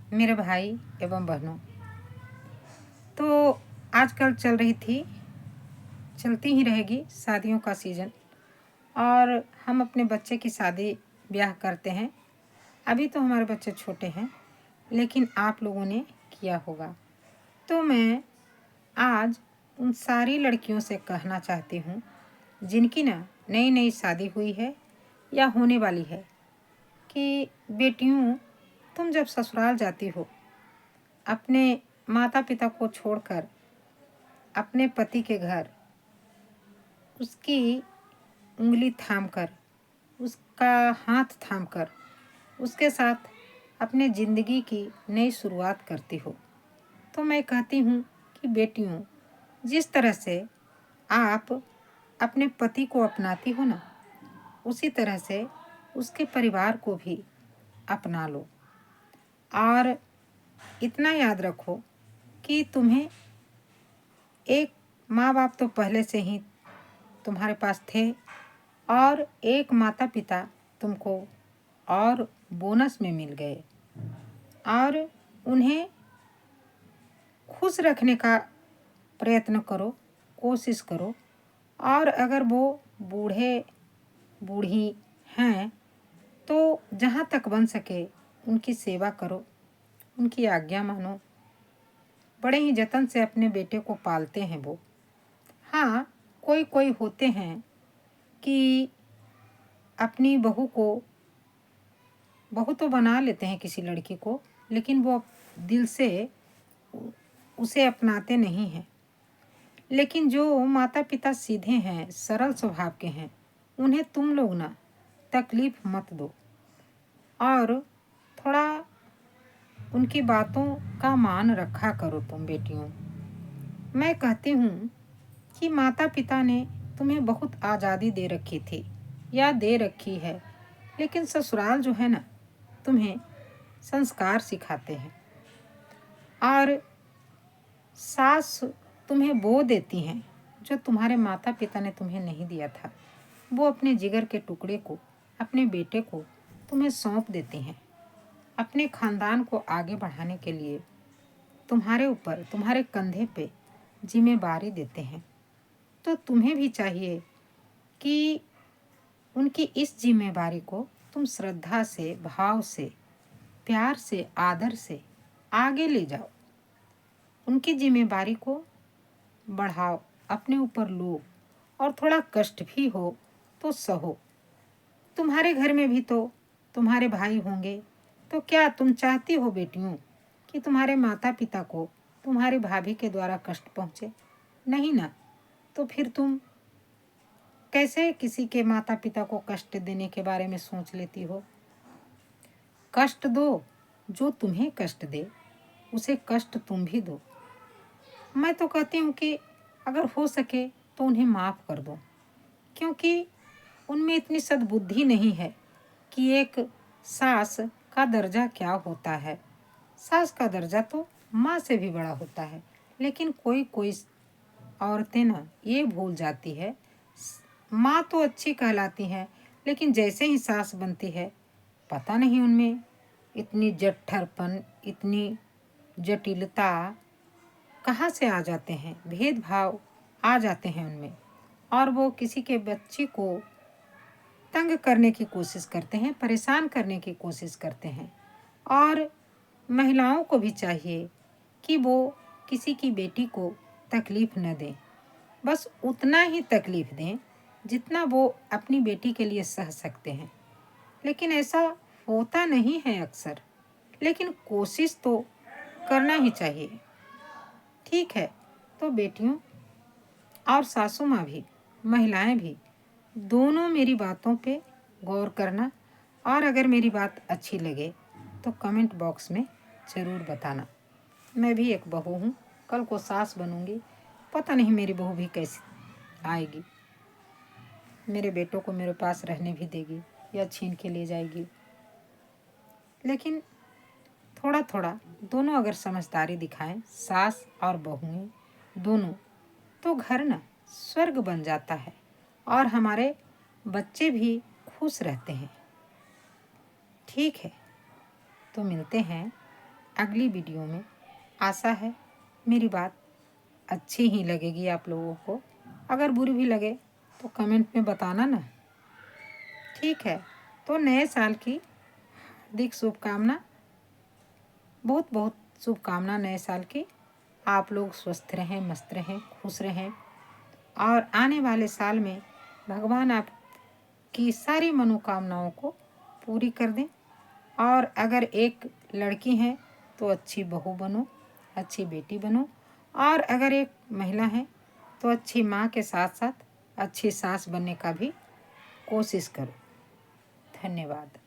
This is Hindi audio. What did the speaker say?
मेरे भाई एवं बहनों, तो आजकल चलती ही रहेगी शादियों का सीज़न। और हम अपने बच्चे की शादी ब्याह करते हैं। अभी तो हमारे बच्चे छोटे हैं, लेकिन आप लोगों ने किया होगा। तो मैं आज उन सारी लड़कियों से कहना चाहती हूँ जिनकी ना नई नई शादी हुई है या होने वाली है, कि बेटियों, तुम जब ससुराल जाती हो अपने माता पिता को छोड़कर अपने पति के घर, उसकी उंगली थामकर, उसका हाथ थामकर उसके साथ अपने ज़िंदगी की नई शुरुआत करती हो, तो मैं कहती हूँ कि बेटियों, जिस तरह से आप अपने पति को अपनाती हो ना, उसी तरह से उसके परिवार को भी अपना लो। और इतना याद रखो कि तुम्हें एक माँ बाप तो पहले से ही तुम्हारे पास थे, और एक माता पिता तुमको और बोनस में मिल गए। और उन्हें खुश रखने का प्रयत्न करो, कोशिश करो। और अगर वो बूढ़े बूढ़ी हैं तो जहाँ तक बन सके उनकी सेवा करो, उनकी आज्ञा मानो। बड़े ही जतन से अपने बेटे को पालते हैं वो। हाँ, कोई कोई होते हैं कि अपनी बहू तो बना लेते हैं किसी लड़की को, लेकिन वो दिल से उसे अपनाते नहीं हैं। लेकिन जो माता पिता सीधे हैं, सरल स्वभाव के हैं, उन्हें तुम लोग ना तकलीफ मत दो, और थोड़ा उनकी बातों का मान रखा करो तुम बेटियों। मैं कहती हूँ कि माता पिता ने तुम्हें बहुत आज़ादी दे रखी थी या दे रखी है, लेकिन ससुराल जो है ना, तुम्हें संस्कार सिखाते हैं। और सास तुम्हें वो देती हैं जो तुम्हारे माता पिता ने तुम्हें नहीं दिया था। वो अपने जिगर के टुकड़े को, अपने बेटे को तुम्हें सौंप देती हैं, अपने खानदान को आगे बढ़ाने के लिए तुम्हारे ऊपर, तुम्हारे कंधे पे जिम्मेदारी देते हैं। तो तुम्हें भी चाहिए कि उनकी इस जिम्मेदारी को तुम श्रद्धा से, भाव से, प्यार से, आदर से आगे ले जाओ। उनकी जिम्मेदारी को बढ़ाओ, अपने ऊपर लो, और थोड़ा कष्ट भी हो तो सहो। तुम्हारे घर में भी तो तुम्हारे भाई होंगे, तो क्या तुम चाहती हो बेटियों कि तुम्हारे माता पिता को तुम्हारी भाभी के द्वारा कष्ट पहुँचे? नहीं ना। तो फिर तुम कैसे किसी के माता पिता को कष्ट देने के बारे में सोच लेती हो? कष्ट दो, जो तुम्हें कष्ट दे उसे कष्ट तुम भी दो। मैं तो कहती हूँ कि अगर हो सके तो उन्हें माफ़ कर दो, क्योंकि उनमें इतनी सद्बुद्धि नहीं है कि एक सास का दर्जा क्या होता है। सास का दर्जा तो माँ से भी बड़ा होता है, लेकिन कोई कोई औरतें ना ये भूल जाती है। माँ तो अच्छी कहलाती हैं, लेकिन जैसे ही सास बनती है, पता नहीं उनमें इतनी जठरपन, इतनी जटिलता कहाँ से आ जाते हैं, भेदभाव आ जाते हैं उनमें। और वो किसी के बच्चे को तंग करने की कोशिश करते हैं, परेशान करने की कोशिश करते हैं। और महिलाओं को भी चाहिए कि वो किसी की बेटी को तकलीफ़ न दें, बस उतना ही तकलीफ़ दें जितना वो अपनी बेटी के लिए सह सकते हैं। लेकिन ऐसा होता नहीं है अक्सर, लेकिन कोशिश तो करना ही चाहिए। ठीक है, तो बेटियों और सासू माँ भी, महिलाएं भी, दोनों मेरी बातों पे गौर करना। और अगर मेरी बात अच्छी लगे तो कमेंट बॉक्स में ज़रूर बताना। मैं भी एक बहू हूँ, कल को सास बनूँगी। पता नहीं मेरी बहू भी कैसी आएगी, मेरे बेटों को मेरे पास रहने भी देगी या छीन के ले जाएगी। लेकिन थोड़ा थोड़ा दोनों अगर समझदारी दिखाएं, सास और बहुएं दोनों, तो घर ना स्वर्ग बन जाता है, और हमारे बच्चे भी खुश रहते हैं। ठीक है, तो मिलते हैं अगली वीडियो में। आशा है मेरी बात अच्छी ही लगेगी आप लोगों को। अगर बुरी भी लगे तो कमेंट में बताना ना। ठीक है, तो नए साल की हार्दिक शुभकामना, बहुत बहुत शुभकामना नए साल की। आप लोग स्वस्थ रहें, मस्त रहें, खुश रहें और आने वाले साल में भगवान आपकी सारी मनोकामनाओं को पूरी कर दें। और अगर एक लड़की है तो अच्छी बहू बनो, अच्छी बेटी बनो, और अगर एक महिला है तो अच्छी माँ के साथ साथ अच्छी सास बनने का भी कोशिश करो। धन्यवाद।